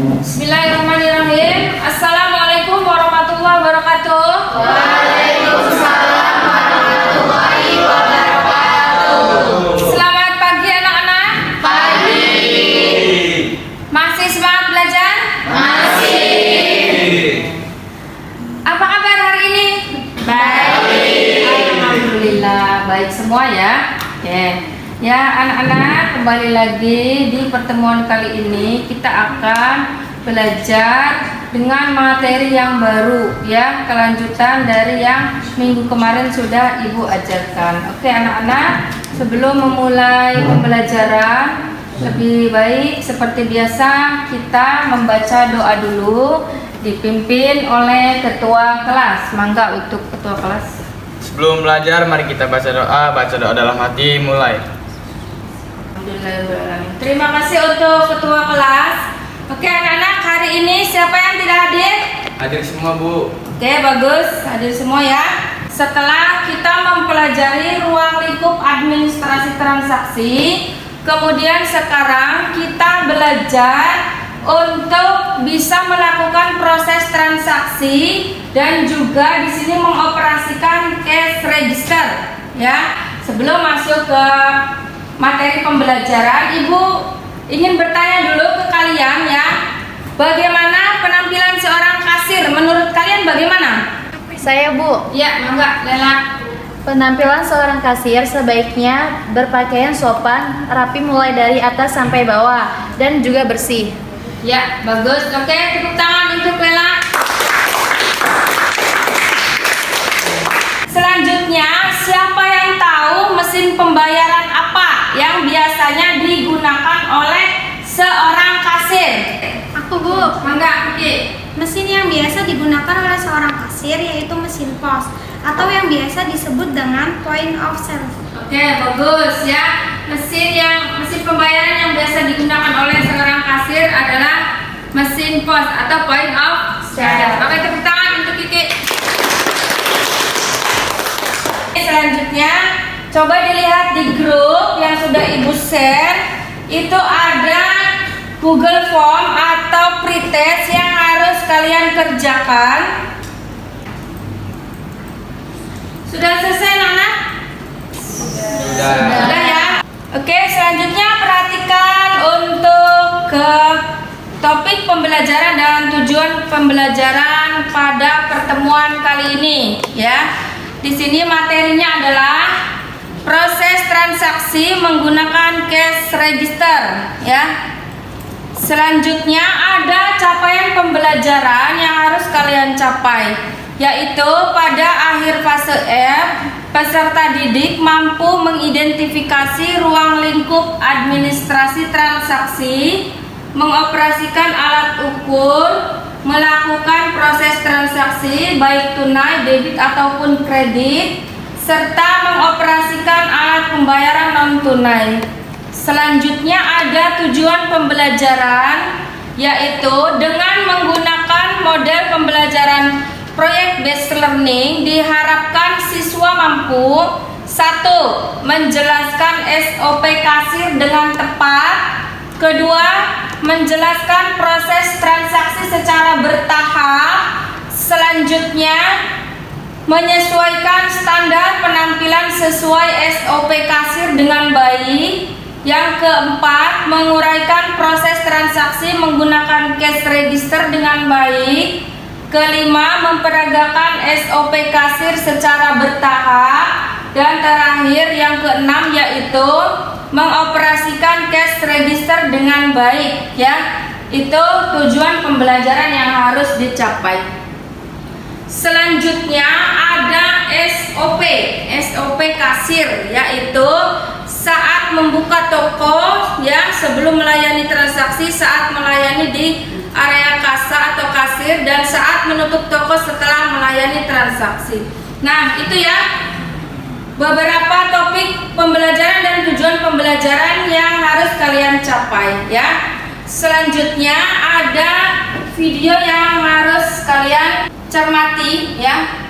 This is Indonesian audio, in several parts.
Bismillahirrahmanirrahim. Assalamualaikum warahmatullahi wabarakatuh. Waalaikumsalam warahmatullahi wabarakatuh. Selamat pagi anak-anak. Pagi. Masih semangat belajar? Masih. Apa kabar hari ini? Baik. Alhamdulillah baik semua ya. Oke. Ya anak-anak, kembali lagi di pertemuan kali ini kita akan belajar dengan materi yang baru ya, kelanjutan dari yang minggu kemarin sudah Ibu ajarkan. Oke anak-anak, sebelum memulai pembelajaran lebih baik seperti biasa kita membaca doa dulu, dipimpin oleh ketua kelas. Mangga untuk ketua kelas. Sebelum belajar, mari kita baca doa dalam hati, mulai. Alhamdulillahirrahmanirrahim. Terima kasih untuk ketua kelas. Oke anak-anak, hari ini siapa yang tidak hadir? Hadir semua, Bu. Oke bagus, hadir semua ya. Setelah kita mempelajari ruang lingkup administrasi transaksi, kemudian sekarang kita belajar untuk bisa melakukan proses transaksi dan juga di sini mengoperasikan cash register ya. Sebelum masuk ke materi pembelajaran, Ibu ingin bertanya dulu ke kalian ya. Bagaimana penampilan seorang kasir? Menurut kalian bagaimana? Saya Bu, Ya, mangga Lela. penampilan seorang kasir sebaiknya berpakaian sopan, rapi mulai dari atas sampai bawah, dan juga bersih. Ya, bagus. Oke, tepuk tangan untuk Lela. Selanjutnya, siapa yang tahu mesin pembayaran apa yang biasanya digunakan oleh seorang kasir? Aku Bu, Mangga, Kiki. mesin yang biasa digunakan oleh seorang kasir yaitu mesin pos atau yang biasa disebut dengan point of sale. Oke, bagus ya. Mesin pembayaran yang biasa digunakan oleh seorang kasir adalah mesin pos atau point of sale. Oke, tepuk tangan untuk Kiki. Selanjutnya, coba dilihat di grup yang sudah Ibu share. Itu ada Google Form atau pretest yang harus kalian kerjakan. Sudah selesai, Nana? Sudah ya. Oke, selanjutnya perhatikan untuk ke topik pembelajaran dan tujuan pembelajaran pada pertemuan kali ini ya. Di sini materinya adalah proses transaksi menggunakan cash register ya. Selanjutnya ada capaian pembelajaran yang harus kalian capai, yaitu pada akhir fase F, peserta didik mampu mengidentifikasi ruang lingkup administrasi transaksi, mengoperasikan alat ukur, melakukan proses transaksi baik tunai, debit ataupun kredit, serta mengoperasikan alat pembayaran non tunai. Selanjutnya ada tujuan pembelajaran, yaitu dengan menggunakan model pembelajaran project based learning diharapkan siswa mampu 1. Menjelaskan SOP kasir dengan tepat. Kedua, menjelaskan proses transaksi secara bertahap. Selanjutnya, menyesuaikan standar penampilan sesuai SOP kasir dengan baik. Yang keempat, menguraikan proses transaksi menggunakan cash register dengan baik. Kelima, memperagakan SOP kasir secara bertahap. Dan terakhir yang keenam yaitu mengoperasikan cash register dengan baik ya. Itu tujuan pembelajaran yang harus dicapai. Selanjutnya ada SOP kasir, yaitu saat membuka toko ya, sebelum melayani transaksi, saat melayani di area kasa atau kasir, dan saat menutup toko setelah melayani transaksi. Nah, itu ya beberapa topik pembelajaran dan tujuan pembelajaran yang harus kalian capai ya. Selanjutnya ada video yang harus kalian cermati ya.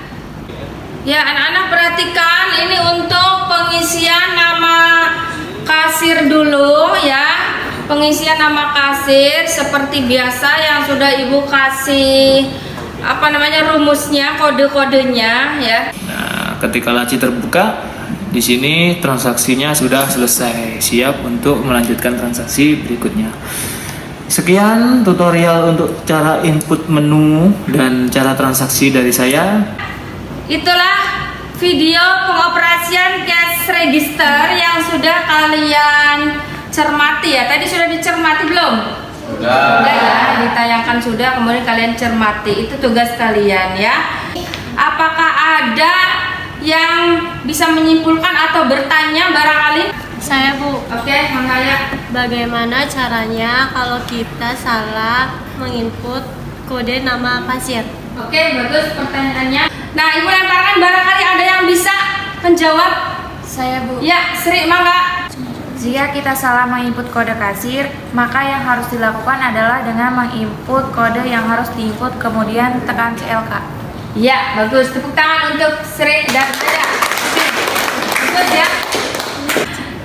Ya, anak-anak perhatikan, ini untuk pengisian nama kasir dulu ya. pengisian nama kasir seperti biasa yang sudah Ibu kasih rumusnya, kode-kodenya ya. Nah, ketika laci terbuka, di sini transaksinya sudah selesai, siap untuk melanjutkan transaksi berikutnya. Sekian tutorial untuk cara input menu dan cara transaksi dari saya. Itulah video pengoperasian cash register yang sudah kalian cermati ya. Tadi sudah dicermati belum? Sudah ya, ditayangkan sudah, kemudian kalian cermati. Itu tugas kalian ya. Apakah ada yang bisa menyimpulkan atau bertanya barangkali? Saya, Bu. Oke, Mangaya. Bagaimana caranya kalau kita salah menginput kode nama kasir? Oke, bagus pertanyaannya. Nah, Ibu lemparkan barangkali ada yang bisa menjawab. Saya, Bu. Ya, Sri, mangga. Jika kita salah menginput kode kasir, maka yang harus dilakukan adalah dengan menginput kode yang harus diinput kemudian tekan CLK. Ya, bagus. Tepuk tangan untuk Sri dan saya. Bagus ya.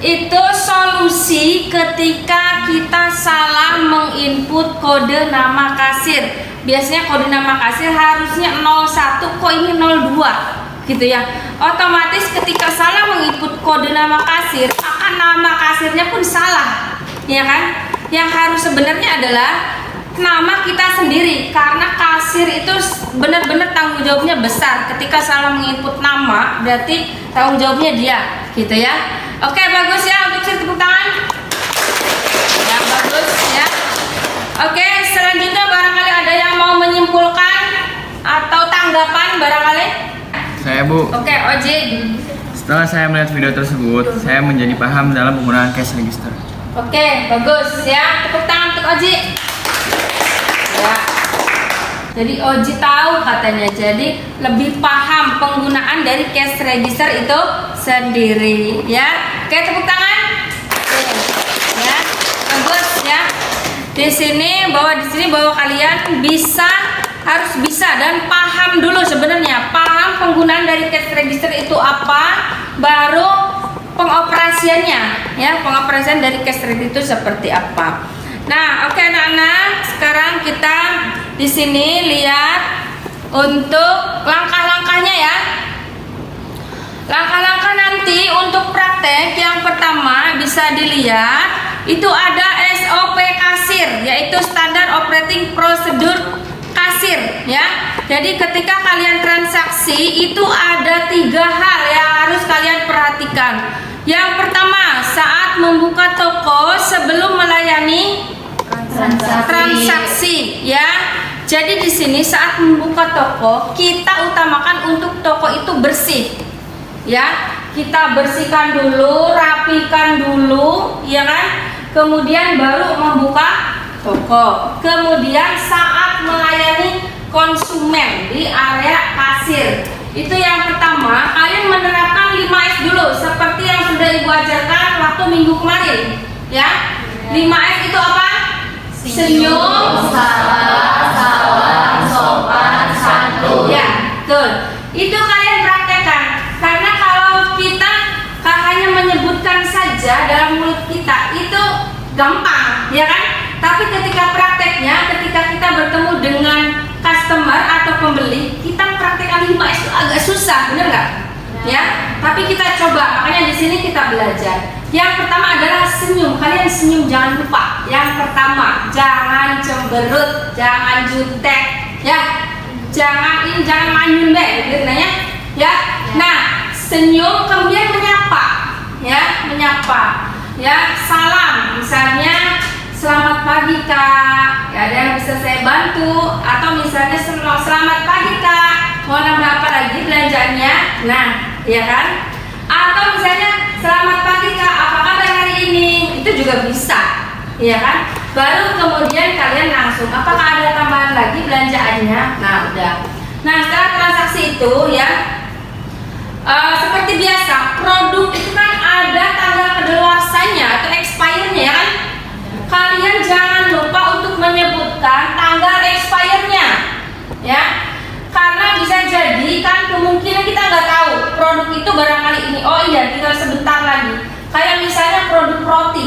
Itu solusi ketika kita salah menginput kode nama kasir. Biasanya kode nama kasir harusnya 01, kok ini 02 gitu ya. Otomatis ketika salah menginput kode nama kasir, maka nama kasirnya pun salah, ya kan? Yang harus sebenarnya adalah nama kita sendiri, karena kasir itu benar-benar tanggung jawabnya besar. Ketika salah menginput nama, berarti tanggung jawabnya dia, gitu ya. Oke, bagus ya, untuk Sri, tepuk tangan. Ya, bagus ya. Oke, selanjutnya barangkali ada yang mau menyimpulkan atau tanggapan barangkali? Saya, Bu. Oke, Oji. Setelah saya melihat video tersebut, saya menjadi paham dalam penggunaan cash register. Oke, bagus ya. Tepuk tangan untuk Oji. Ya. Jadi Oji tahu katanya, jadi lebih paham penggunaan dari cash register itu sendiri ya. Oke, tepuk tangan. Oke. Ya, bagus ya. Di sini bahwa kalian harus bisa dan paham dulu sebenarnya, paham penggunaan dari cash register itu apa, baru pengoperasiannya ya, pengoperasian dari cash register itu seperti apa. Nah, oke anak-anak, sekarang kita di sini lihat untuk langkah-langkahnya ya. Langkah-langkah nanti untuk praktek yang pertama bisa dilihat itu ada SOP kasir, yaitu Standard Operating Procedure kasir ya. Jadi ketika kalian transaksi itu ada 3 hal yang harus kalian perhatikan. Yang pertama, saat membuka toko sebelum melayani transaksi ya. Jadi di sini saat membuka toko kita utamakan untuk toko itu bersih ya. Kita bersihkan dulu, rapikan dulu ya kan. Kemudian baru membuka toko. Kemudian saat melayani konsumen di area kasir, itu yang pertama, kalian menerapkan 5S dulu seperti yang sudah Ibu ajarkan waktu minggu kemarin ya. 5S itu apa? Senyum, salam, sopan, santun. Ya, betul. Itu kalian praktekkan. Karena kalau kita hanya menyebutkan saja dalam mulut kita itu gampang, ya kan? Tapi ketika prakteknya, ketika kita bertemu dengan customer atau pembeli, kita praktekkan 5S itu agak susah, bener nggak? Ya, tapi kita coba. Makanya di sini kita belajar. Yang pertama adalah senyum. Kalian senyum jangan lupa. Yang pertama, jangan cemberut, jangan jutek, ya. Jangan manyun deh, gitu ya. Nah, senyum kemudian menyapa, ya, menyapa, ya. Salam, misalnya selamat pagi Kak, ya, ada yang bisa saya bantu, atau misalnya selamat pagi Kak, mau nambah apa lagi belanjaannya? Nah, ya kan? Atau misalnya selamat pagi Kak, apa kabar hari ini? Itu juga bisa, ya kan? Baru kemudian kalian langsung, apakah ada tambahan lagi belanjaannya? Nah, udah. Nah, setelah transaksi itu ya, seperti biasa, produk itu kan ada tanggal kedaluarsanya atau expirednya ya kan? Kalian jangan lupa untuk menyebutkan tanggal expirednya ya, karena bisa jadi kan kemungkinan kita nggak tahu produk itu barangkali ini, oh iya tinggal sebentar lagi. Kayak misalnya produk roti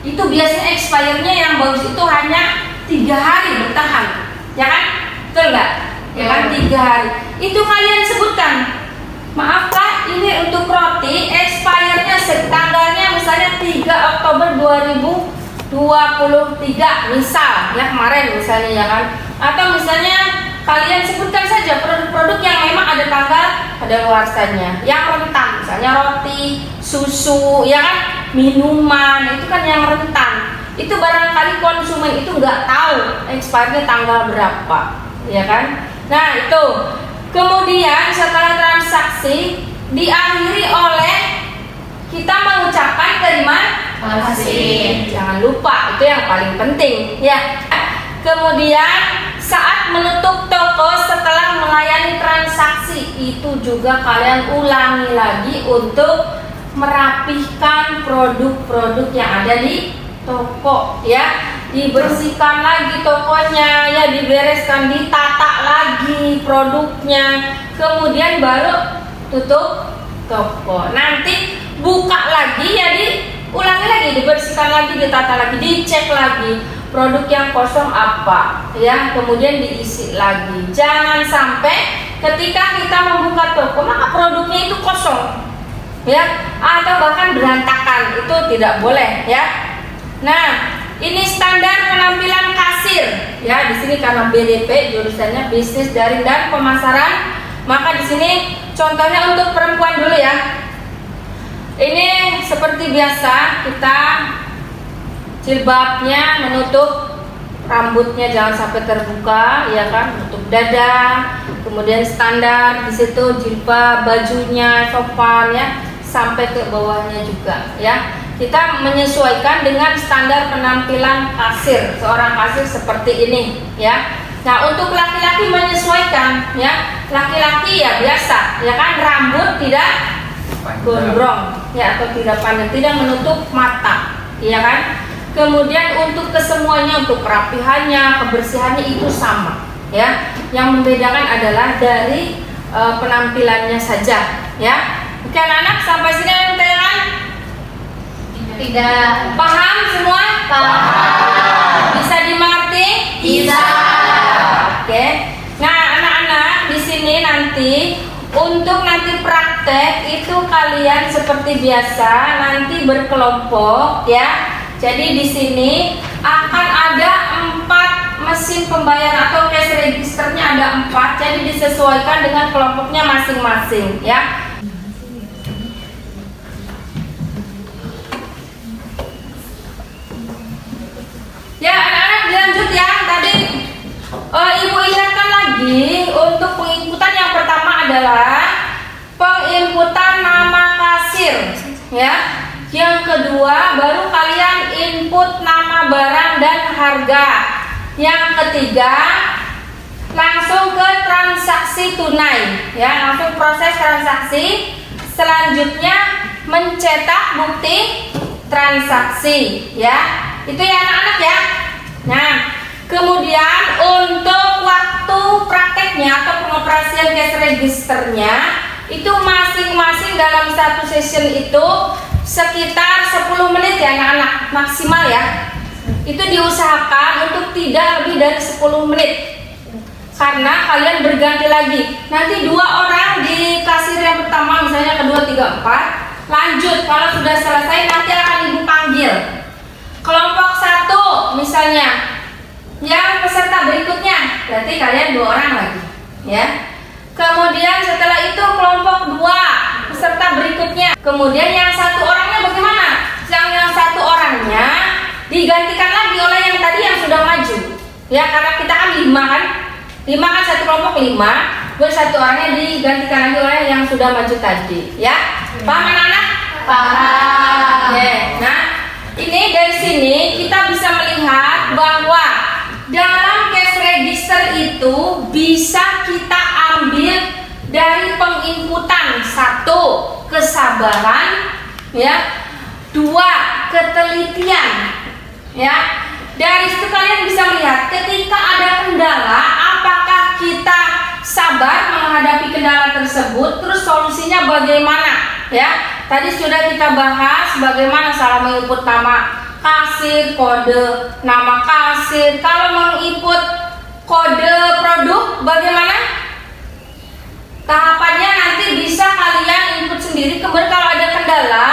itu biasanya expirednya yang bagus itu hanya 3 hari bertahan, ya kan? Betul nggak? Ya kan, 3 hari. Itu kalian sebutkan. Maaf Kak, ini untuk roti expirednya tanggalnya misalnya 3 Oktober 2023 misal, ya kemarin misalnya, ya kan? Atau misalnya kalian sebutkan saja produk-produk yang memang ada tanggal kadaluarsanya, yang rentan, misalnya roti, susu, ya kan, minuman, itu kan yang rentan. Itu barangkali konsumen itu nggak tahu expirednya tanggal berapa, ya kan? Nah itu. Kemudian setelah transaksi diakhiri oleh kita mengucapkan terima kasih. Jangan lupa, itu yang paling penting, ya. Kemudian saat menutup toko setelah melayani transaksi itu juga kalian ulangi lagi untuk merapihkan produk-produk yang ada di toko, ya. Dibersihkan lagi tokonya, ya, dibereskan, ditata lagi produknya, kemudian baru tutup toko. Nanti buka lagi, ya, diulangi lagi, dibersihkan lagi, ditata lagi, dicek lagi produk yang kosong apa, ya, kemudian diisi lagi. Jangan sampai ketika kita membuka toko maka produknya itu kosong, ya, atau bahkan berantakan. Itu tidak boleh, ya. Nah, ini standar penampilan kasir, ya. Di sini karena BDP jurusannya bisnis daring dan pemasaran, maka di sini contohnya untuk perempuan dulu, ya. Ini seperti biasa kita jilbabnya menutup rambutnya jangan sampai terbuka, ya kan, menutup dada, kemudian standar di situ jilbab, bajunya sopan, ya, sampai ke bawahnya juga, ya. Kita menyesuaikan dengan standar penampilan kasir, seorang kasir seperti ini, ya. Nah, untuk laki-laki menyesuaikan, ya. Laki-laki ya biasa, ya kan, rambut tidak gondrong, ya, atau tidak panjang, tidak menutup mata, ya kan. Kemudian untuk kesemuanya, untuk kerapihannya, kebersihannya itu sama, ya. Yang membedakan adalah dari penampilannya saja, ya. Oke anak-anak, sampai sini ada pertanyaan? Tidak. Paham semua? Paham. Bisa dimengerti? Bisa. Oke. Nah, anak-anak di sini nanti untuk nanti praktek itu kalian seperti biasa nanti berkelompok, ya. Jadi di sini akan ada 4 mesin pembayaran atau cash registernya ada 4. Jadi disesuaikan dengan kelompoknya masing-masing, ya. Ya anak-anak dilanjut, ya. Tadi ibu ingatkan lagi untuk penginputan yang pertama adalah penginputan nama kasir, ya. Yang kedua baru kalian input nama barang dan harga. Yang ketiga langsung ke transaksi tunai, ya, langsung proses transaksi. Selanjutnya mencetak bukti transaksi, ya. Itu ya anak-anak, ya. Nah, kemudian untuk waktu prakteknya atau pengoperasian cash registernya itu masing-masing dalam satu session itu sekitar 10 menit, ya anak-anak, maksimal, ya. Itu diusahakan untuk tidak lebih dari 10 menit karena kalian berganti lagi. Nanti 2 orang di kasir yang pertama, misalnya kedua, 3, 4 lanjut. Kalau sudah selesai nanti akan ibu panggil kelompok 1 misalnya, yang peserta berikutnya, berarti kalian 2 orang lagi, ya. Kemudian setelah itu kelompok 2 peserta berikutnya. Kemudian yang 1 orangnya bagaimana? Yang 1 orangnya digantikan lagi oleh yang tadi yang sudah maju, ya, karena kita kan 5 kan, 5 kan satu kelompok 5, buat 1 orangnya digantikan lagi oleh yang sudah maju tadi, ya. Paham anak-anak? Paham. Oke. Nah, ini dari sini kita bisa melihat bahwa dalam cash register itu bisa kita ambil dari penginputan 1 kesabaran, ya, 2 ketelitian, ya. Dari situ kalian bisa melihat ketika ada kendala apakah kita sabar menghadapi kendala tersebut, terus solusinya bagaimana, ya. Tadi sudah kita bahas bagaimana salah menginput nama kasir, kode nama kasir. Kalau menginput kode produk bagaimana? Tahapannya nanti bisa kalian input sendiri. Kemudian kalau ada kendala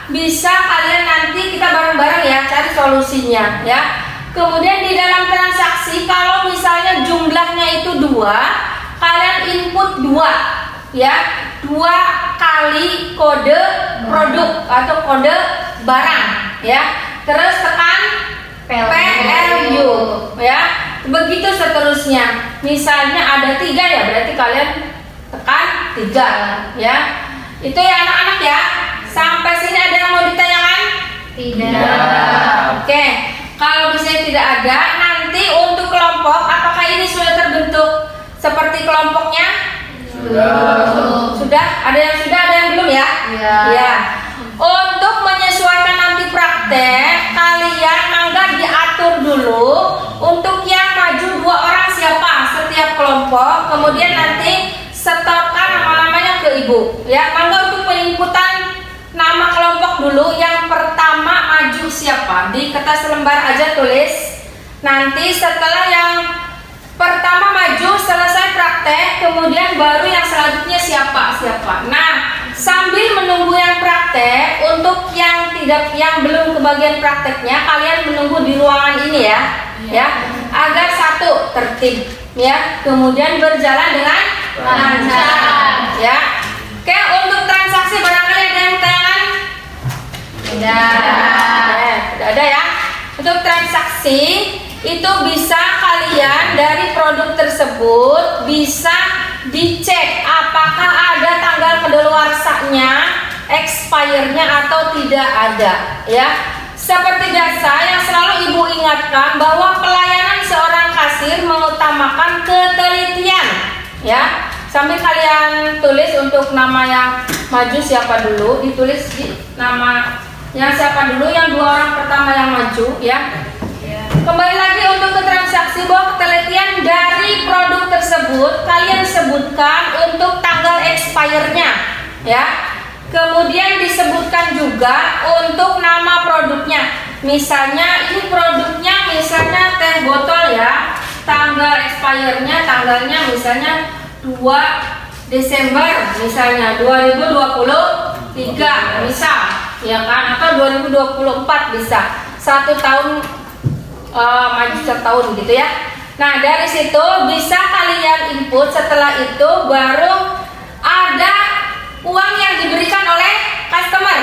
bisa kalian nanti kita bareng-bareng ya cari solusinya ya. Kemudian di dalam transaksi kalau misalnya jumlahnya itu 2, kalian input 2 ya, 2 kali kode produk atau kode barang ya. Terus tekan PLU ya. Begitu seterusnya. Misalnya ada 3 ya, berarti kalian tekan 3 ya. Itu ya anak-anak ya. Sampai sini ada yang mau ditanyakan? Tidak. Oke. Kalau misalnya tidak ada, nanti untuk kelompok apakah ini sudah terbentuk seperti kelompoknya? Sudah? Ada yang sudah, ada yang belum ya? Iya. Ya. Untuk menyesuaikan nanti praktek, kalian mangga diatur dulu untuk yang maju 2 orang siapa setiap kelompok, kemudian nanti setorkan nama-namanya ke ibu. Ya, mangga untuk penginputan nama kelompok dulu. Yang pertama maju siapa? Di kertas lembar aja tulis. Nanti setelah yang pertama maju selesai praktek, kemudian baru yang selanjutnya siapa. Nah, sambil menunggu yang praktek, untuk yang belum kebagian prakteknya, kalian menunggu di ruangan ini ya, agar satu tertib ya, kemudian berjalan dengan lancar ya. Oke, untuk transaksi barangkali ada yang tanyakan? Tidak ada ya. Untuk transaksi itu bisa kalian dari produk tersebut bisa dicek apakah ada tanggal kedaluarsanya, expire-nya atau tidak ada ya. Seperti biasa yang selalu ibu ingatkan bahwa pelayanan seorang kasir mengutamakan ketelitian ya. Sambil kalian tulis untuk nama yang maju siapa dulu, ditulis di nama yang siapa dulu, yang 2 orang pertama yang maju ya. Kembali lagi untuk ke transaksi, bahwa ketelitian dari produk tersebut kalian sebutkan untuk tanggal expire-nya ya. Kemudian disebutkan juga untuk nama produknya. Misalnya ini produknya misalnya teh botol ya. Tanggal expire-nya tanggalnya misalnya 2 Desember misalnya 2023 misal ya kan, atau 2024 bisa 1 tahun maju 1 tahun gitu ya. Nah, dari situ bisa kalian input. Setelah itu baru ada uang yang diberikan oleh customer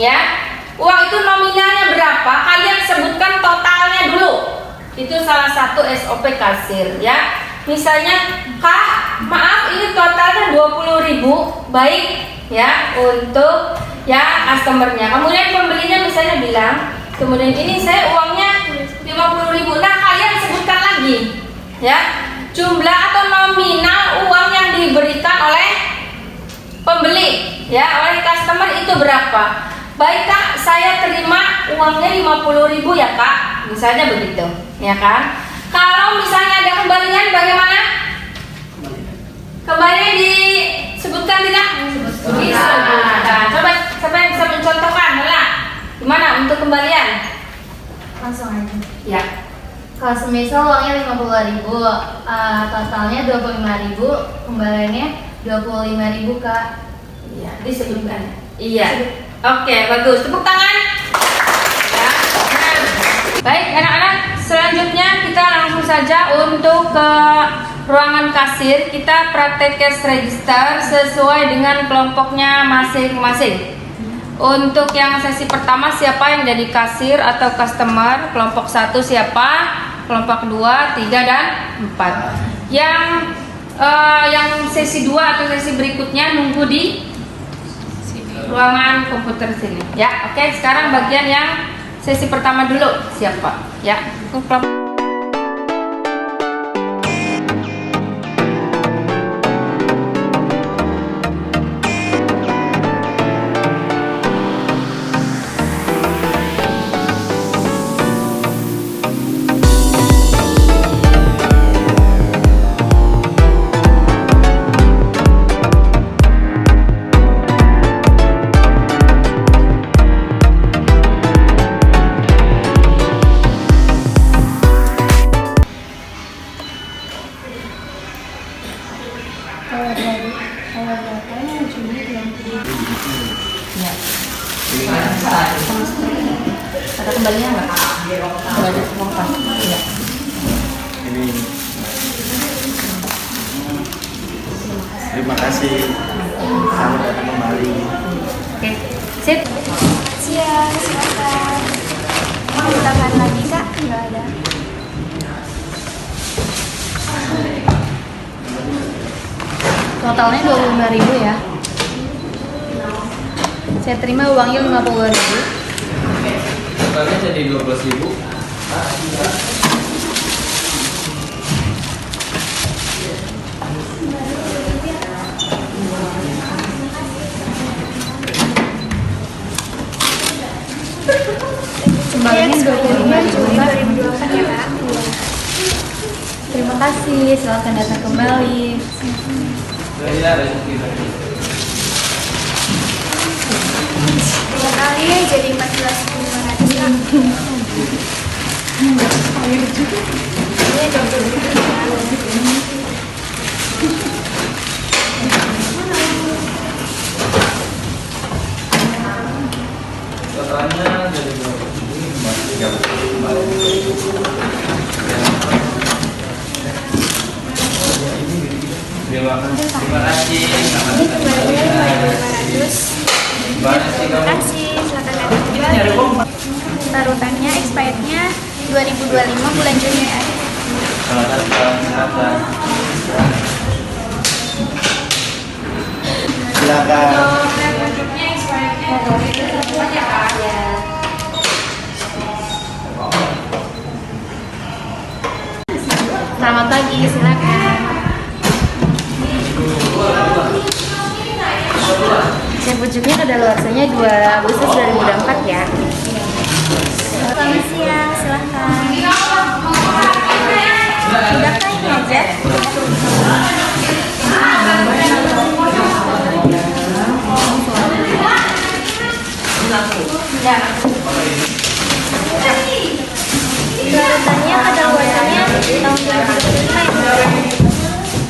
ya. Uang itu nominalnya berapa, kalian sebutkan totalnya dulu. Itu salah satu SOP kasir ya. Misalnya, Kak, maaf ini totalnya 20.000, baik ya, untuk ya customernya. Kemudian pembelinya misalnya bilang, kemudian ini saya uangnya 50.000. Nah, kalian sebutkan lagi ya, jumlah atau nominal uang yang diberikan oleh pembeli ya, oleh customer itu berapa. Baik Kak, saya terima uangnya 50.000 ya Kak, misalnya begitu ya kan. Kalau misalnya ada kembalian bagaimana? Kembalian disebutkan tidak? Disebutkan. Coba siapa yang bisa mencontohkan? Lah, gimana untuk kembalian? Langsung aja. Ya. Kalau semisal uangnya 50.000, totalnya 25.000, kembaliannya 25.000 Kak. Iya, disebutkan. Iya. Oke, bagus. Tepuk tangan. Ya. Nah. Baik, anak-anak, selanjutnya kita langsung saja untuk ke ruangan kasir. Kita praktek cash register sesuai dengan kelompoknya masing-masing. Untuk yang sesi pertama siapa yang jadi kasir atau customer, kelompok 1 siapa, kelompok 2, 3 dan 4. Yang sesi 2 atau sesi berikutnya nunggu di ruangan komputer sini ya. Oke, sekarang bagian yang sesi pertama dulu siapa ya. Kelompok Ini. Terima kasih. Selamat datang kembali. Oke, sip. Siap, silakan. Mau tambahan lagi kak? Nggak ada. Totalnya 25.000 ya. Saya terima uangnya 50.000. Totalnya jadi 12.000. Kembalinya 25.000. 2024 ya kak? Terima kasih, silakan datang kembali. Dua kali jadi 14.500 kak. Totalnya jadi 12.000. Terima kasih. Selamat Ini datang kembalinya kembali. 2.500. Terima kasih Terima kamu. kasih, silakan datang kembali. Taruhannya expirednya 2025 bulan Juni ya. Selamat datang. Silakan. Silakan. Produknya expirednya 2024 ya kak. Selamat pagi, silakan. Saya pucuknya kadaluarsanya 2 Agustus 2024 ya. Selamat siang, silakan. Sudah kah ini objek? Taruhannya kadaluarsanya tahun 2025 ya.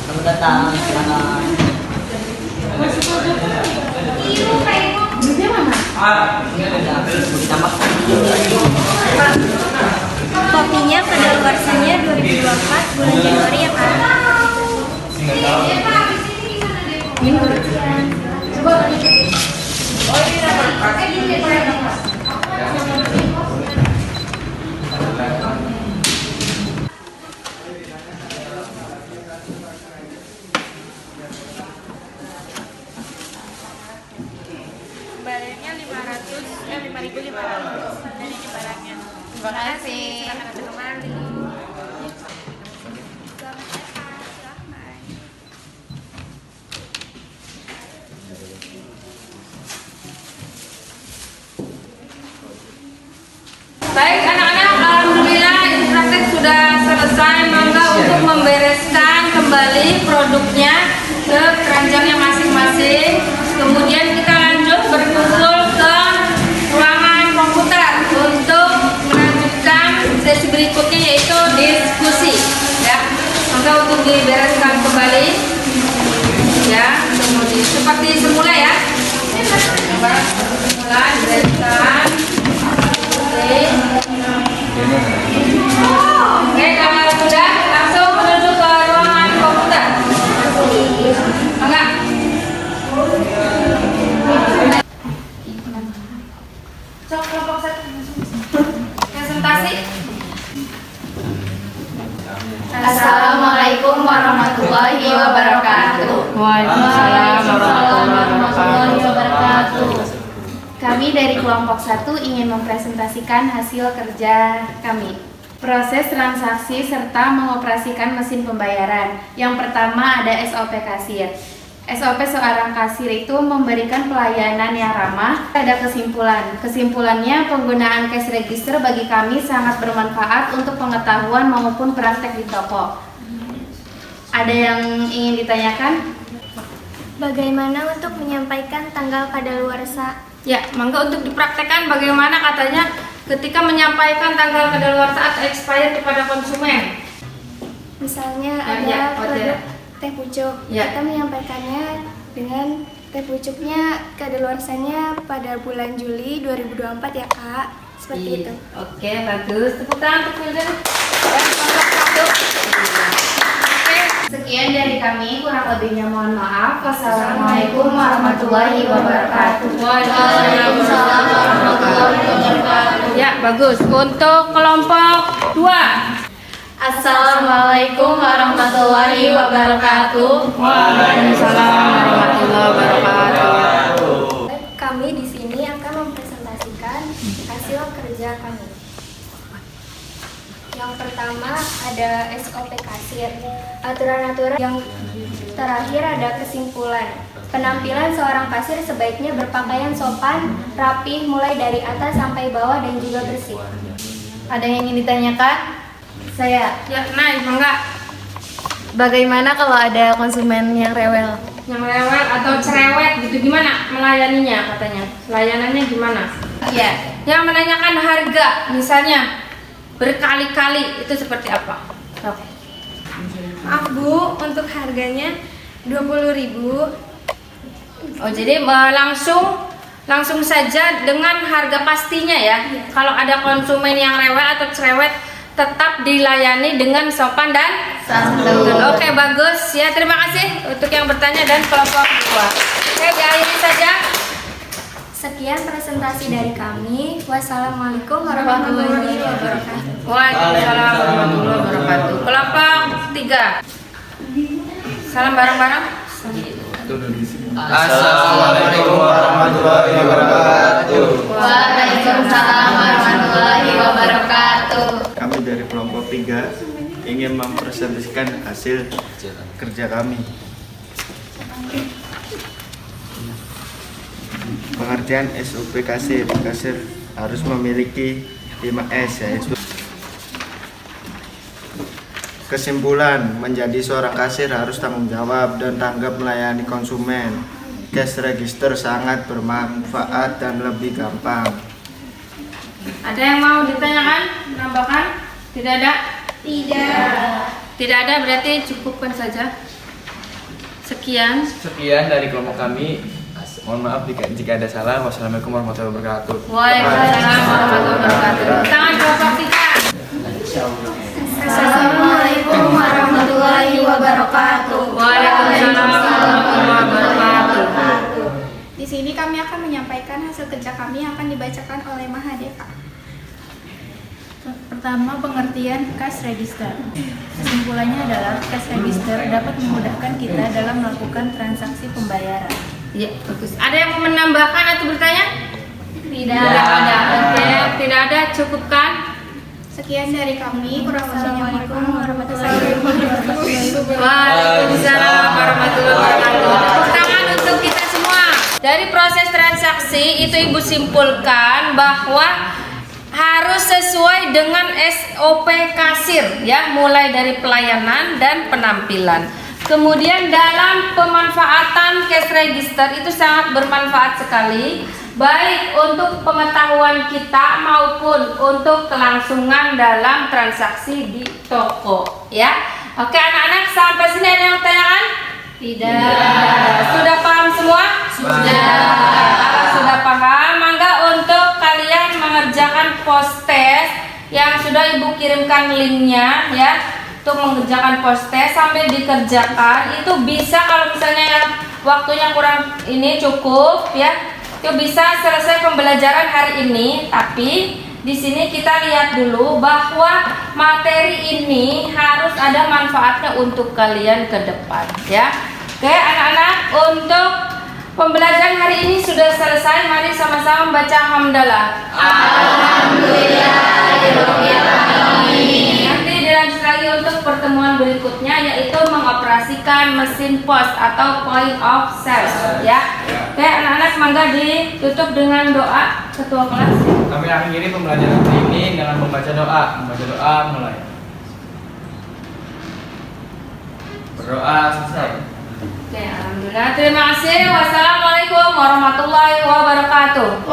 Selamat datang, silakan. Kopinya kadaluarsanya 2024 bulan Januari ya kak. Bayarnya 5.500 dari ini barangnya. Terima kasih. Silakan datang kembali. Baik anak-anak, alhamdulillah ini praktek sudah selesai. Mangga untuk membereskan kembali produknya ke keranjangnya masing-masing. Kemudian kita lanjut berkumpul ke ruangan komputer untuk melanjutkan sesi berikutnya yaitu diskusi. Ya, mangga untuk dibereskan kembali. Ya, kemudian seperti semula ya. Semula dibereskan. Oke, kalau sudah langsung menuju ke ruangan komputer. Enggak? Cok, kelompok satu. Presentasi. Assalamualaikum warahmatullahi wabarakatuh. Waalaikumsalam warahmatullahi wabarakatuh. Kami dari kelompok 1 ingin mempresentasikan hasil kerja kami. Proses transaksi serta mengoperasikan mesin pembayaran. Yang pertama ada SOP kasir. SOP seorang kasir itu memberikan pelayanan yang ramah. Ada kesimpulan. Kesimpulannya penggunaan cash register bagi kami sangat bermanfaat untuk pengetahuan maupun praktek di toko. Ada yang ingin ditanyakan? Bagaimana untuk menyampaikan tanggal kadaluarsa? Ya, mangga untuk dipraktekkan bagaimana katanya ketika menyampaikan tanggal kadaluarsa atau expired kepada konsumen. Misalnya Ya, ada ya, produk teh pucuk, Ya. kita menyampaikannya dengan teh pucuknya kadaluarsanya pada bulan Juli 2024 ya kak. Seperti itu. Oke, bagus. Tepuk tangan untuk Wildan. Dan kelompok 1. Oke. Sekian dari kami, kurang lebihnya mohon maaf. Wassalamualaikum warahmatullahi wabarakatuh. Waalaikumsalam warahmatullahi wabarakatuh. Ya, bagus. Untuk kelompok 2. Assalamualaikum warahmatullahi wabarakatuh. Waalaikumsalam warahmatullahi wabarakatuh. Kami di sini akan mempresentasikan hasil kerja kami. Yang pertama ada SOP kasir, aturan-aturan. Yang terakhir ada kesimpulan. Penampilan seorang kasir sebaiknya berpakaian sopan, rapih mulai dari atas sampai bawah dan juga bersih. Ada yang ingin ditanyakan? Saya, Ya, mangga. bagaimana kalau ada konsumen yang rewel? Yang rewel atau cerewet gitu gimana melayaninya katanya? Layanannya gimana? Iya. Yang menanyakan harga misalnya berkali-kali itu seperti apa? Sok. Maaf Bu, untuk harganya 20.000. Oh, jadi langsung saja dengan harga pastinya ya. Kalau ada konsumen yang rewel atau cerewet tetap dilayani dengan sopan dan santun. Oke, bagus ya. Terima kasih untuk yang bertanya dan kelompok 2. Oke, diakhiri saja. Sekian presentasi dari kami. Wassalamualaikum warahmatullahi wabarakatuh. Waalaikumsalam warahmatullahi wabarakatuh. Kelompok 3. Salam bareng-bareng. Assalamualaikum warahmatullahi wabarakatuh. Waalaikumsalam warahmatullahi wabarakatuh. Kami dari kelompok 3 ingin mempresentasikan hasil kerja kami. Pengertian SOP kasir. Kasir harus memiliki 5S, yaitu kesimpulan, menjadi seorang kasir harus tanggung jawab dan tanggap melayani konsumen. Cash register sangat bermanfaat dan lebih gampang. Ada yang mau ditanyakan? Menambahkan? Tidak ada? Tidak ada, berarti cukupkan saja. Sekian. Sekian dari kelompok kami. Mohon maaf jika ada salah. Wassalamualaikum warahmatullahi wabarakatuh. Waalaikumsalam warahmatullahi wabarakatuh. Tangan kelompok 3. Assalamualaikum warahmatullahi wabarakatuh. Waalaikumsalam warahmatullahi wabarakatuh. Di sini kami akan menyampaikan hasil kerja kami yang akan dibacakan oleh Mahadeva. Pertama, pengertian cash register. Kesimpulannya adalah cash register dapat memudahkan kita dalam melakukan transaksi pembayaran. Ya, bagus. Ada yang mau menambahkan atau bertanya? Tidak ada. Oke, tidak ada, cukupkan. Sekian dari kami. Wassalamualaikum warahmatullahi wabarakatuh. Waalaikumsalam warahmatullahi wabarakatuh. Tepuk tangan untuk kita semua. Dari proses transaksi itu Ibu simpulkan bahwa harus sesuai dengan SOP kasir ya, mulai dari pelayanan dan penampilan. Kemudian dalam pemanfaatan cash register itu sangat bermanfaat sekali, baik untuk pengetahuan kita maupun untuk kelangsungan dalam transaksi di toko ya. Oke anak-anak, sampai sini ada yang tanyakan? Tidak. Sudah paham semua? Sudah. Kalau sudah paham, mangga untuk kalian mengerjakan post test yang sudah Ibu kirimkan linknya ya. Untuk mengerjakan post test sambil dikerjakan itu bisa, kalau misalnya waktunya kurang ini cukup ya, itu bisa selesai pembelajaran hari ini. Tapi di sini kita lihat dulu bahwa materi ini harus ada manfaatnya untuk kalian ke depan ya. Oke anak-anak, untuk pembelajaran hari ini sudah selesai. Mari sama-sama membaca hamdalah. Alhamdulillahirobbilalamin. Nanti dilanjut lagi untuk pertemuan berikutnya, yaitu mengoperasikan mesin pos atau point of sale ya. Oke anak-anak, mangga ditutup dengan doa ketua kelas. Kami akhiri pembelajaran hari ini dengan membaca doa. Membaca doa mulai. Berdoa selesai. Oke, alhamdulillah. Terima kasih. Wassalamualaikum warahmatullahi wabarakatuh.